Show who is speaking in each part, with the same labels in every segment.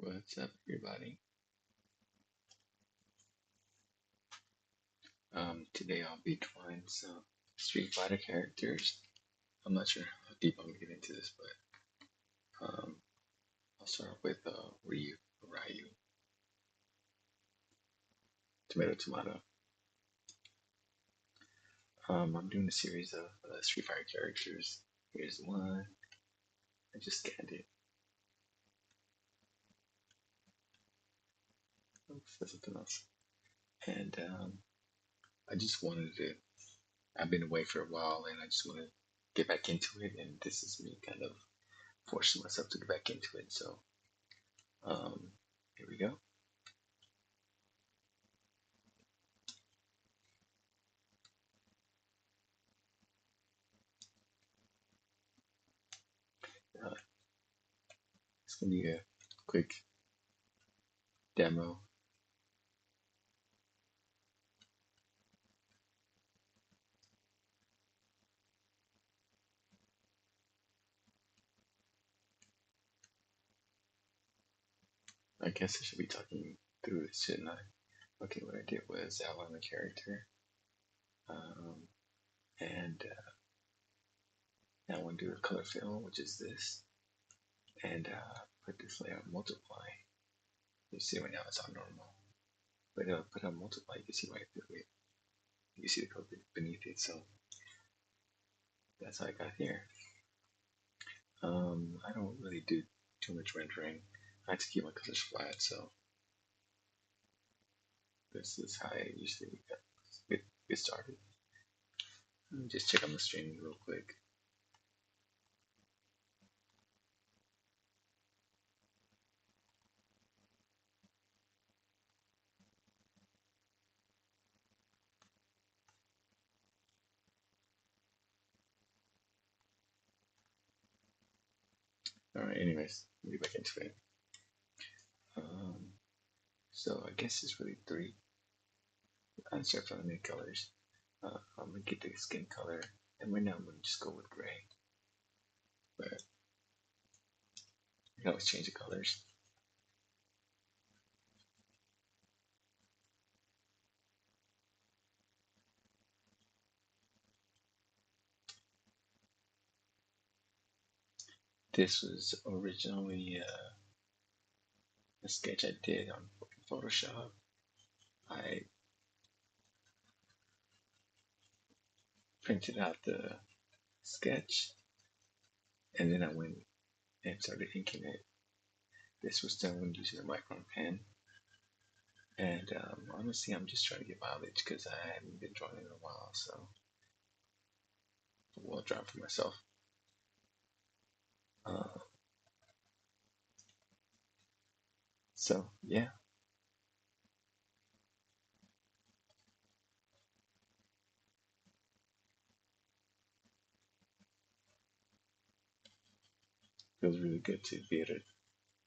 Speaker 1: What's up, everybody? Today I'll be drawing some Street Fighter characters. I'm not sure how deep I'm gonna get into this, but I'll start off with Ryu, tomato, tomato. I'm doing a series of Street Fighter characters. Here's one. I just scanned it. Oops, that's something else. And I just wanted to. I've been away for a while, and I just want to get back into it. And this is me kind of forcing myself to get back into it. So um, here we go. Uh, it's gonna be a quick demo. I guess I should be talking through this, shouldn't I? Okay, what I did was outline the character, um, and now I want to do a color fill, which is this, and put this layer on multiply. You see right now it's on normal, but put on multiply, you can see right through it. You can see the color beneath it, so that's how I got here. I don't really do too much rendering. I like to keep my colors flat, so this is how I usually get started. Let me just check on the stream real quick. Alright, anyways, let me get back into it. Um, so I guess it's really three. I start filling in colors. I'm gonna get the skin color, and right now I'm gonna just go with gray. But I can always change the colors. This was originally a sketch I did on Photoshop. I printed out the sketch, and then I went and started inking it. This was done using a micron pen. And honestly, I'm just trying to get mileage because I haven't been drawing in a while, so I'll draw for myself. Uh, so yeah, feels really good to be able to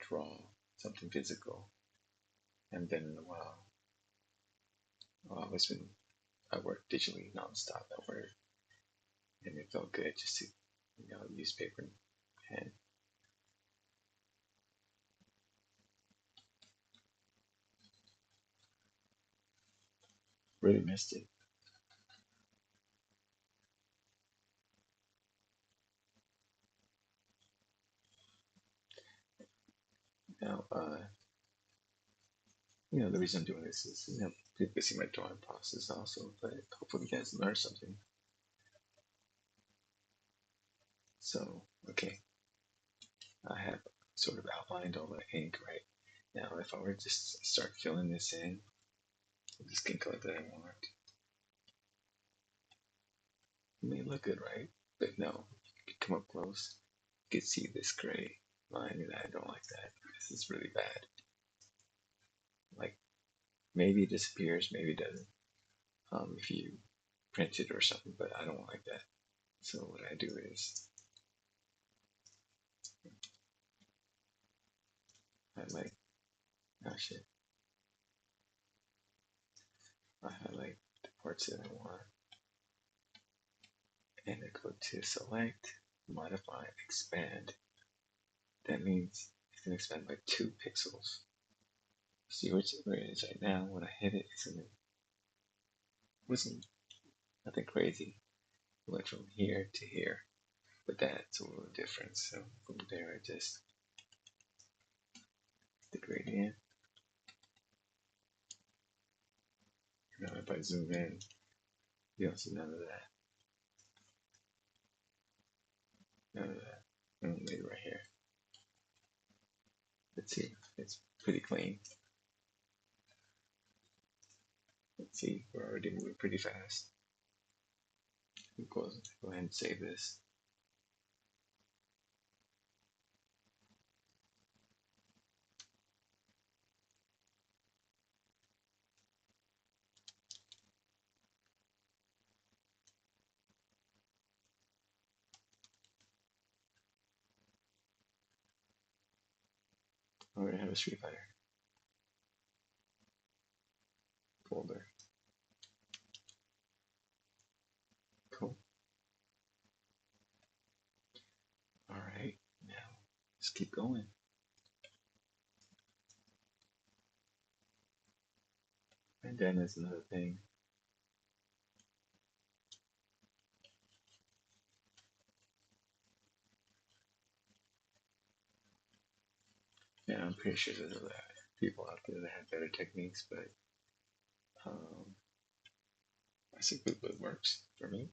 Speaker 1: draw something physical. And then in a while, I've always been, I work digitally nonstop at work, and it felt good just to, use paper and pen. Really missed it. Now, the reason I'm doing this is, people can see my drawing process also, but hopefully you guys learn something. So, okay, I have sort of outlined all the ink right now. If I were to just start filling this in with the skin color that I want, it may look good, right? But no, you come up close, you can see this gray line, and I don't like that. This is really bad. Like, maybe it disappears, maybe it doesn't. If you print it or something, but I don't like that. So what I do is highlight, oh shit, I highlight the parts that I want, and I go to select, modify, expand. That means gonna expand by 2 pixels. See where it is right now. When I hit it, it wasn't nothing crazy. It went from here to here, but that's a little different. So from there, I just the gradient. Now if I zoom in, you don't see none of that. None of that. Maybe right here. Let's see. It's pretty clean. Let's see. We're already moving pretty fast. Go ahead and save this. I already have a Street Fighter folder. Cool. Alright, now let's keep going. And then there's another thing. Yeah, I'm pretty sure there's a lot of people out there that have better techniques, but I think it works for me.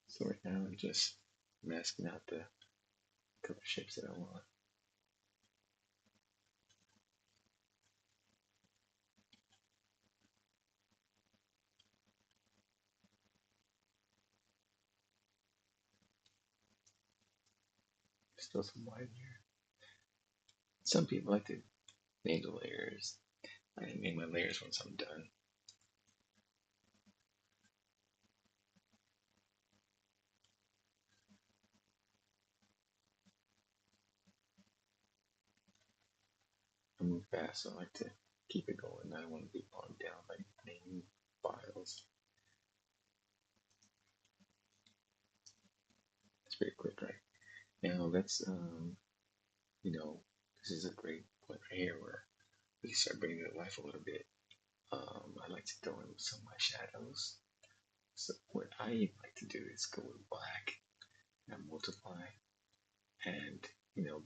Speaker 1: So right now I'm just masking out the color shapes that I want. Still some white here. Some people like to name the layers. I can name my layers once I'm done. I move fast, so I like to keep it going. I don't want to be bogged down by naming files. It's pretty quick, right? Now let's, this is a great point right here where we can start bringing it to life a little bit. I like to throw in some of my shadows. So what I like to do is go with black and multiply and,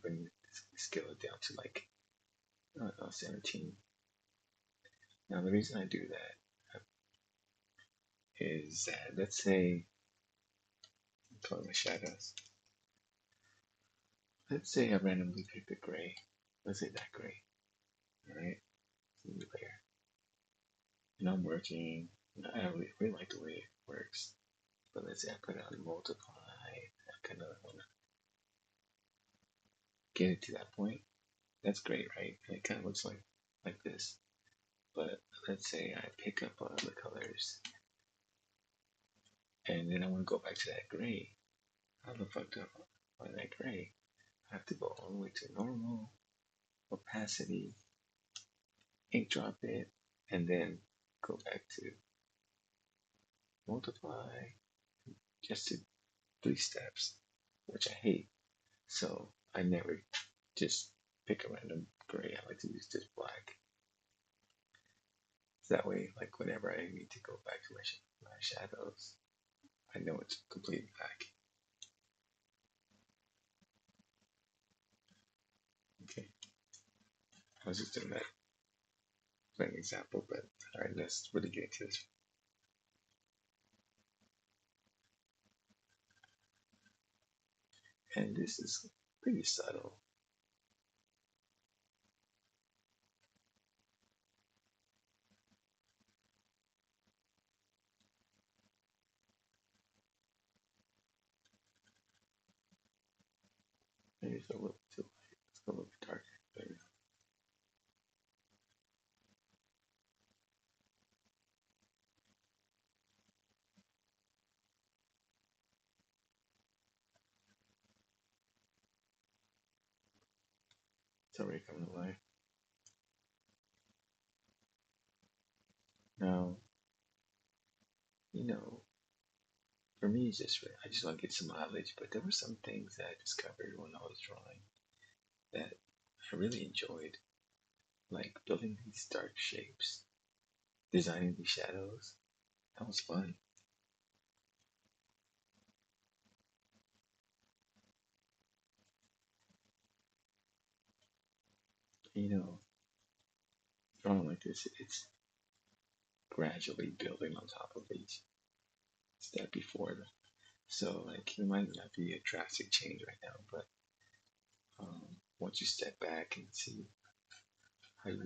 Speaker 1: bring the scale it down to like, I don't know, 17. Now the reason I do that is that, let's say, I'm calling my shadows. Let's say I randomly pick the gray. Let's say that gray, alright? New layer. And I'm working, I don't really like the way it works. But let's say I put it on multiply. I kind of want to get it to that point. That's great, right? And it kind of looks like this. But let's say I pick up on the colors and then I want to go back to that gray. How the fuck do I find that gray? I have to go all the way to normal, opacity, ink drop it, and then go back to multiply, just to 3 steps, which I hate. So I never just pick a random gray. I like to use just black. So that way, like whenever I need to go back to my shadows, I know it's completely black. Okay, I was just doing that for an example, but alright, let's really get into this. And this is pretty subtle. Maybe it's a little too light. It's a little bit darker. There we go. It's already coming to life. Now, you know, for me, it's just I just want to get some mileage. But there were some things that I discovered when I was drawing that I really enjoyed, like building these dark shapes, designing these shadows. That was fun. You know, drawing like this, it's gradually building on top of each step before them. So, like, it might not be a drastic change right now, but once you step back and see how you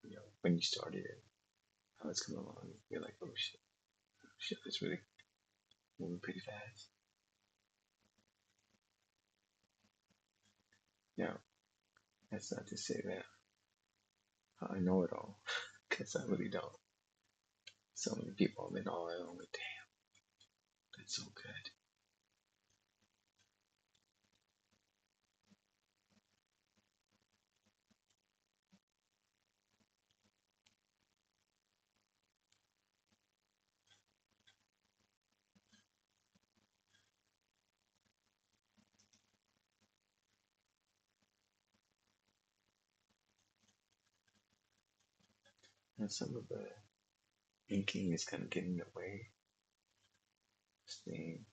Speaker 1: know, when you started it, how it's coming along, you're like, oh shit, it's really moving pretty fast. Now, that's not to say that I know it all, because I really don't. So many people have been all in on, like, damn, that's so good. And some of the inking is kind of getting in the way, seeing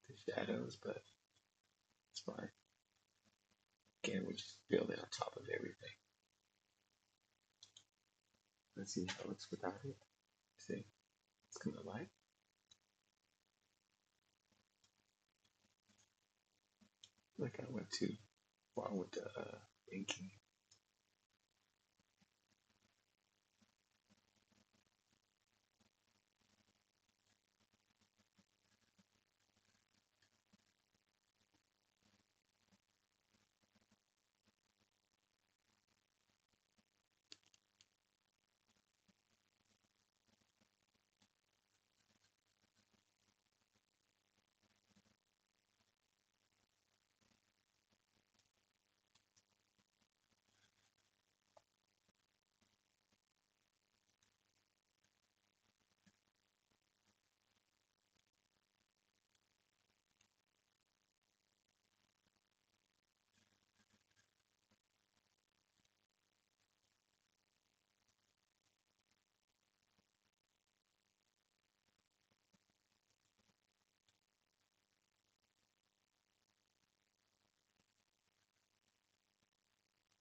Speaker 1: the shadows, but it's fine. Again, we're just building on top of everything. Let's see how it looks without it. See, it's coming to life. Like I went too far with the inking.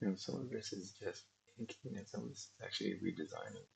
Speaker 1: You know, some of this is just inking, and some of this is actually redesigning.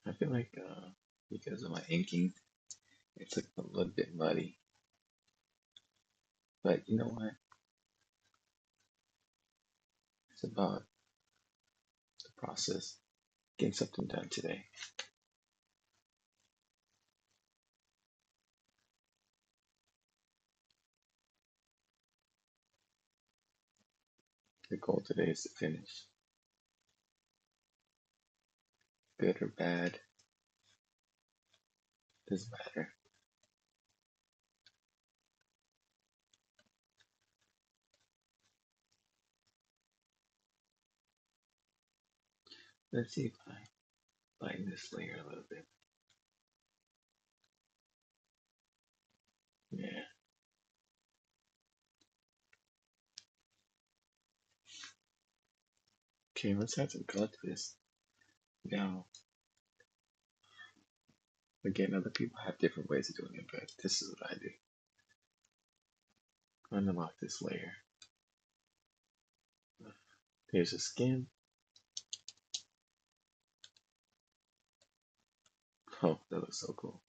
Speaker 1: I feel like because of my inking, it's like a little bit muddy. But you know what? It's about process, getting something done today. The goal today is to finish. Good or bad, doesn't matter. Let's see if I lighten this layer a little bit. Yeah. Okay, let's add some color to this. Now, again, other people have different ways of doing it, but this is what I do. Unlock this layer. There's a skin. Oh, that looks so cool.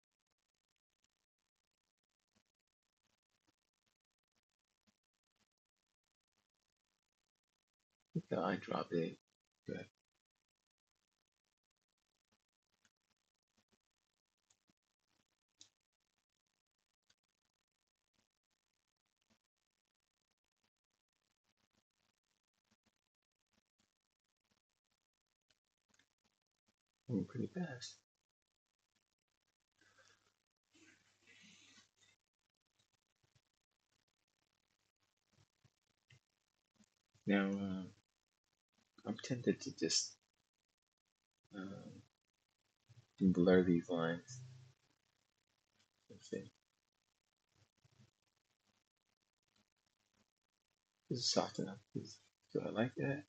Speaker 1: The eye drop it. Good. Moving pretty fast. Now, I'm tempted to just blur these lines. Let's see. This is soft enough. Do I like that?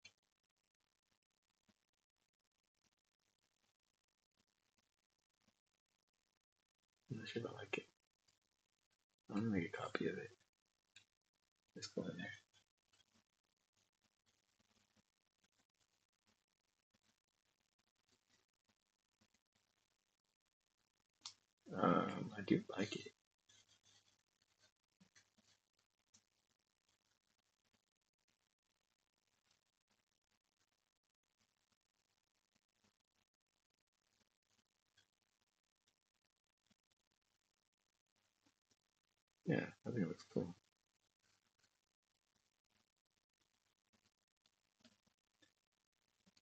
Speaker 1: I'm not sure if I like it. I'm gonna make a copy of it. Let's go in there. I do like it. Yeah, I think it looks cool.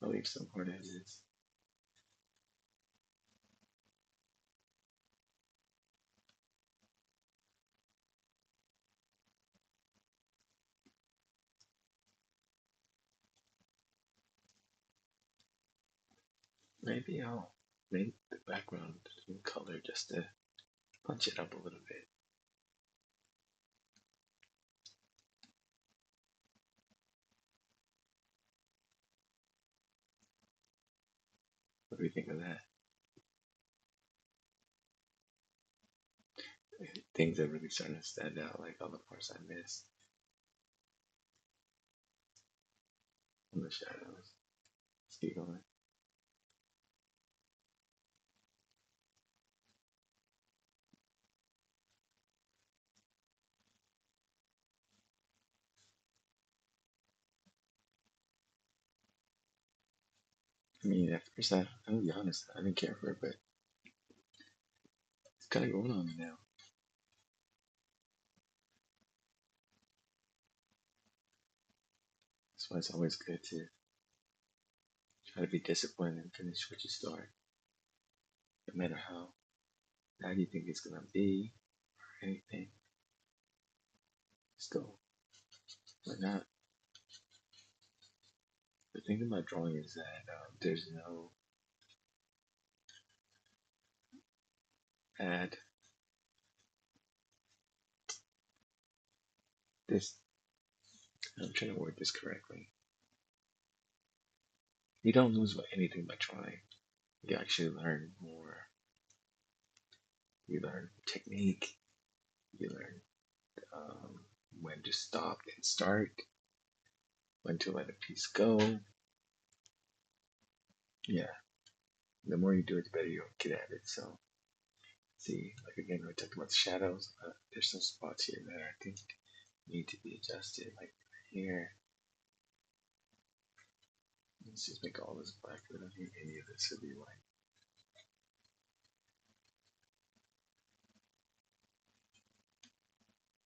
Speaker 1: I'll leave some part as is. Maybe I'll make the background in color just to punch it up a little bit. What do you think of that? Things are really starting to stand out, like all the parts I missed in the shadows. Let's keep going. I mean, at first, I'm gonna be honest, I didn't care for it, but it's kind of growing on me now. That's why it's always good to try to be disciplined and finish what you start, no matter how bad you think it's gonna be or anything. Still, why not? The thing about drawing is that there's no add this. I'm trying to word this correctly. You don't lose anything by trying. You actually learn more. You learn technique. You learn um, when to stop and start, when to let a piece go. Yeah, the more you do it, the better you'll get at it. So, see, like again, we talked about the shadows. There's some spots here that I think need to be adjusted, like here. Let's just make all this black. I don't think any of this would be white.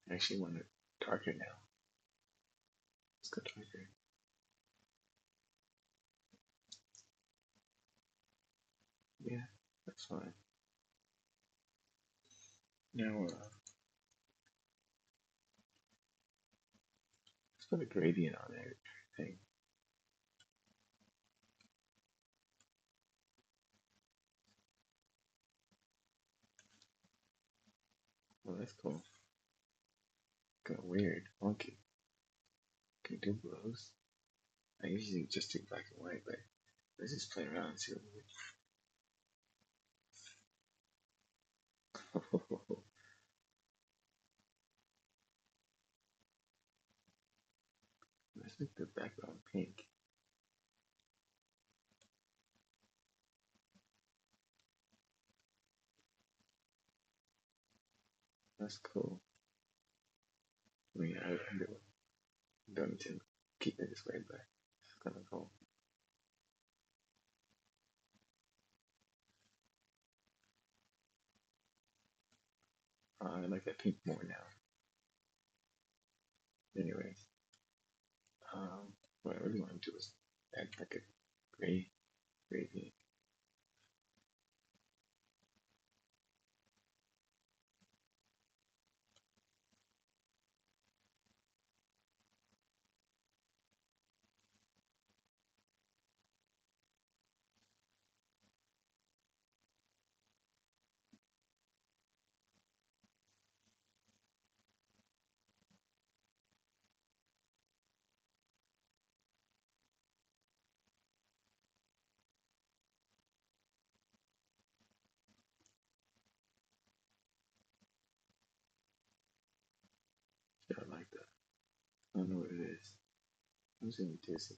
Speaker 1: I actually want it darker now. Let's go darker. Yeah, that's fine. Now, let's put a gradient on everything. Well, that's cool. Kind of weird, funky. Can you do blues? I usually just do black and white, but let's just play around and see what we Let's make the background pink. That's cool. I mean, I don't need to keep it this way, but it's kind of cool. I like that pink more now. Anyways, what I really want to do is add like a gradient. Yeah, I like that. I don't know what it is. I'm just gonna taste it.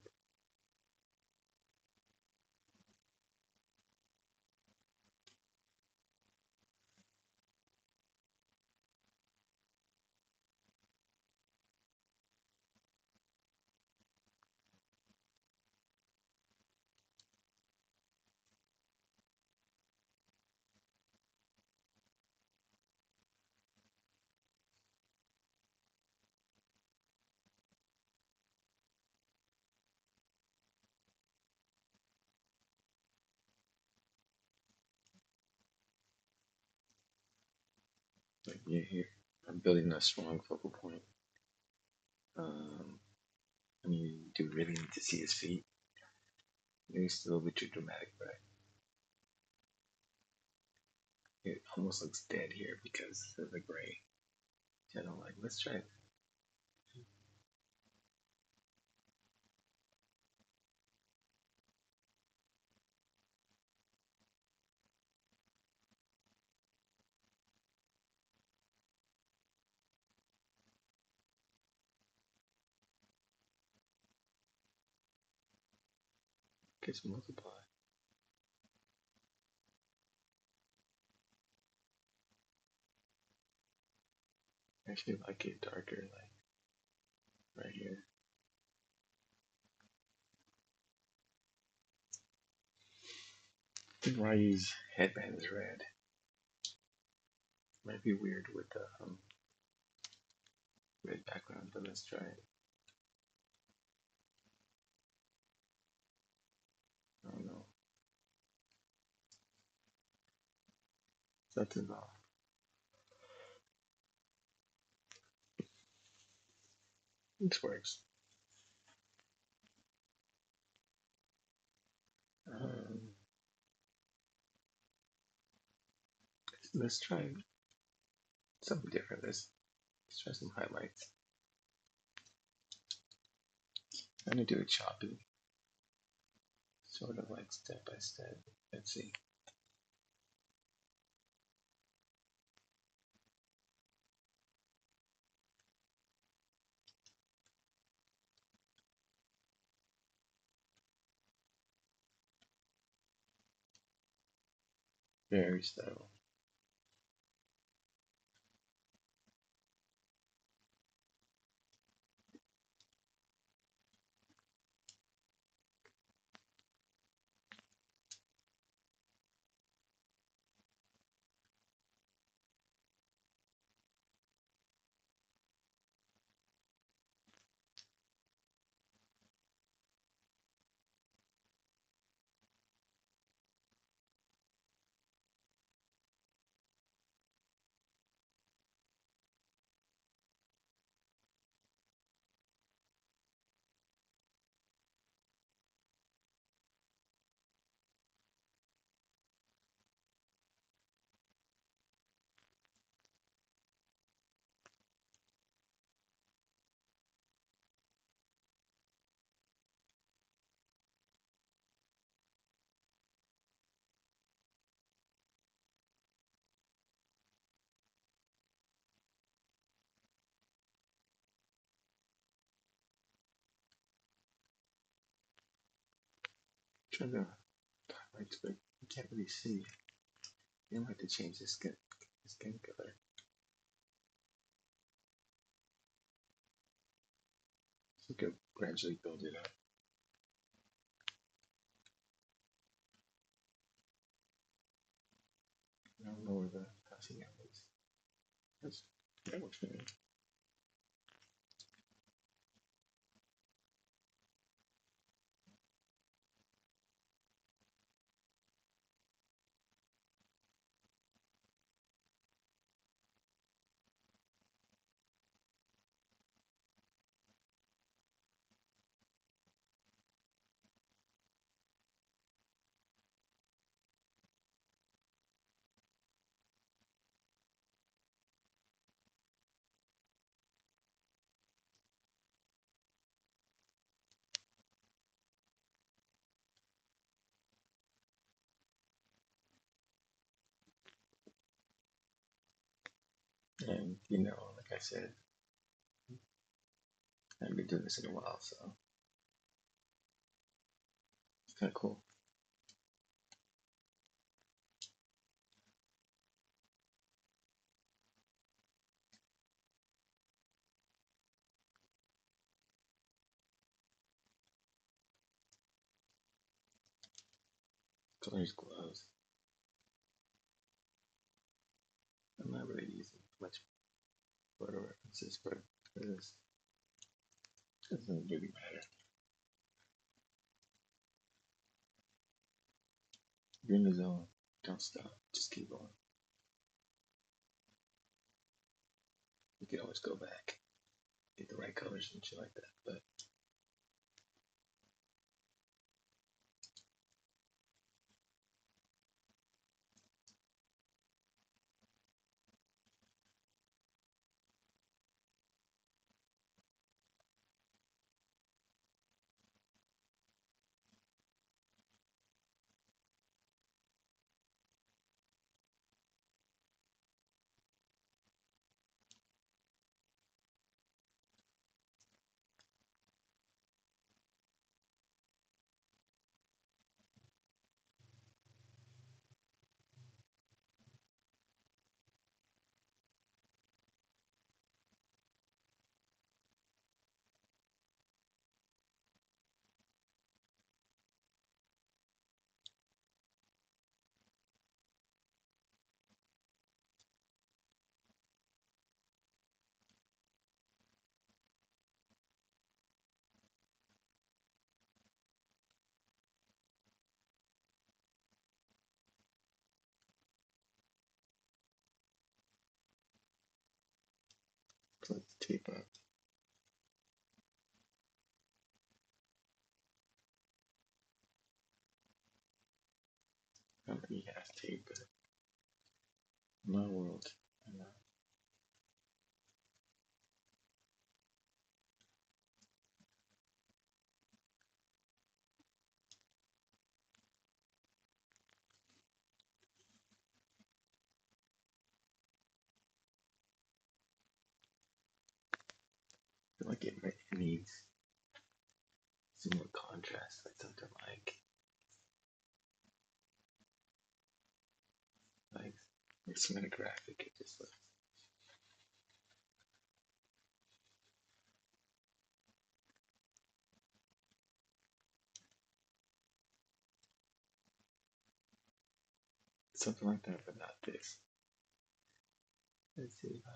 Speaker 1: Like yeah, here I'm building a strong focal point. I mean, do you really need to see his feet? Maybe it's a little bit too dramatic, but it almost looks dead here because of the gray. I don't like. Let's try it. Just multiply. I actually like it darker, like right here. I think Ryu's headband is red. Might be weird with the red background, but let's try it. I don't know. Something off. This works. Um, let's try something different. Let's try some highlights. I'm gonna do it choppy, sort of like step by step. Let's see. Very subtle. trying to highlight, but you can't really see. You might have to change the skin color. So you can gradually build it up. I don't know where the passing out is. That works for me. And like I said, I haven't been doing this in a while, so it's kind of cool. Colors gloves. I'm not really using much photo references, but this doesn't really matter. You're in the zone. Don't stop. Just keep going. You can always go back, get the right colors and shit like that. But let's tape up. I don't think he has tape, but in my world, I know. I feel like it needs some more contrast, like something like cinematographic. It just looks something like that, but not this. Let's see if I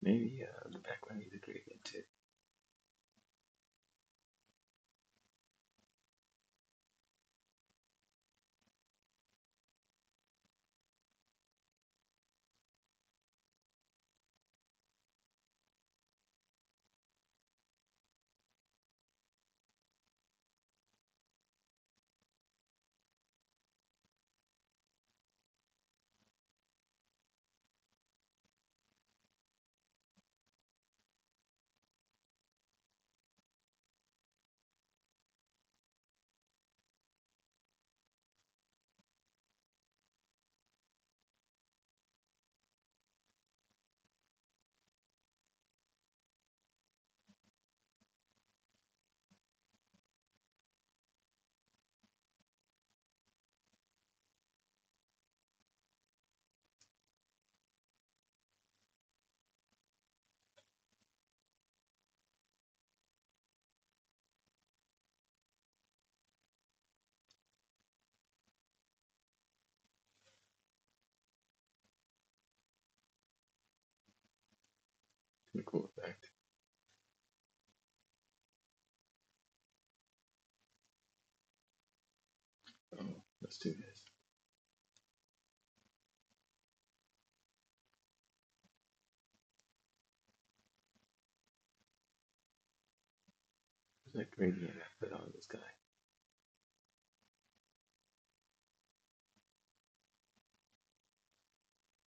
Speaker 1: maybe the background needs a gradient too. The cool effect. Oh, let's do this. There's that gradient I put on this guy.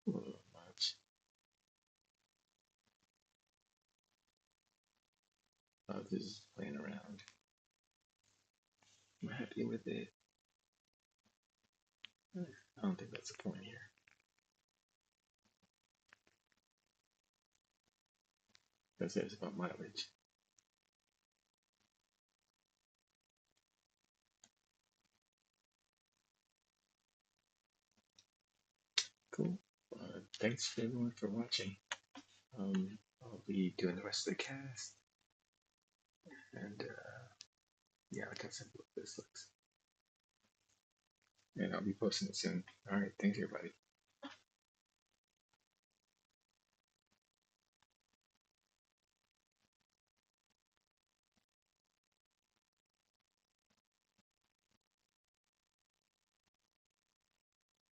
Speaker 1: A little much. I was just playing around. I'm happy with it. I don't think that's the point here. Because it's about mileage. Cool. Thanks everyone for watching. I'll be doing the rest of the cast. And yeah, like I said, what this looks. And I'll be posting it soon. All right. Thanks, everybody.